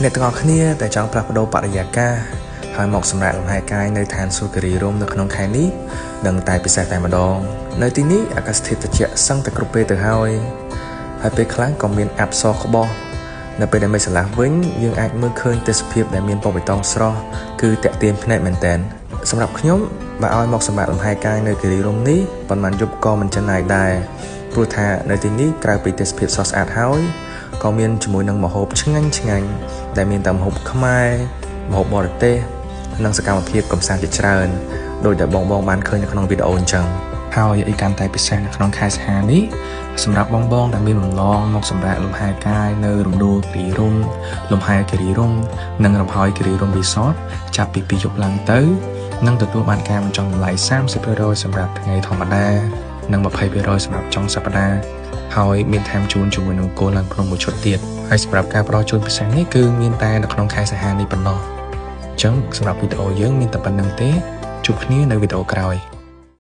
អ្នកទាំងអស់គ្នាដែលចង់ផ្លាស់ប្ដូរបរិយាកាសហើយមកសម្រាប់លំហែកាយនៅឋានសួគ៌គិរីរម្យនៅក្នុងខែនេះនឹងតែពិសេសតែម្ដងនៅទីនេះអាកាសធាតុត្រជាក់សឹងតែគ្រប់ពេលទៅហើយពេលខ្លះក៏មានអាប់សក្បោះនៅពេលដែលមេឃស្រឡះវិញយើងអាចមើលឃើញទេសភាពដែលមានពណ៌បៃតងស្រស់គឺតាក់ទាញភ្នែកមែនទែនសម្រាប់ខ្ញុំបើឲ្យមកសម្រាប់លំហែកាយនៅគិរីរម្យនេះប៉ុន្មានយប់ក៏មិនចំណាយដែរព្រោះថានៅទីនេះក្រៅពីទេសភាពស្រស់ស្អាតហើយក៏មានជាមួយនឹងម្ហូបឆ្ងាញ់ដែលមានតែម្ហូបខ្មែរម្ហូបបរទេសនិងសកម្មភាពកម្សាន្តជាច្រើនដោយដែលបងបានឃើញនៅក្នុងវីដេអូអញ្ចឹងហើយអីកាន់តែពិសេសនៅក្នុងខែសីហានេះសម្រាប់បងដែលមានបំណងមកសម្រាប់លំហែកាយនៅរំដួលគិរីរម្យលំហែគិរីរម្យនិងរំហើយគិរីរម្យ Resort ចាប់ពី2យប់ឡើងទៅនឹងទទួលបានការបញ្ចុះតម្លៃ 30% សម្រាប់ថ្ងៃធម្មតានិង 20% សម្រាប់ចុងសប្តាហ៍ហើយមានថែមជូនជាមួយនឹងគោលឡើងភ្នំមួយឈុតទៀតហើយសម្រាប់ការផ្ដល់ជូនពិសេសនេះគឺមានតែនៅក្នុងខែសីហានេះប៉ុណ្ណោះអញ្ចឹងសម្រាប់វីដេអូយើងមានតែប៉ុណ្្នឹងទេជួបគ្នានៅវីដេអូក្រោយ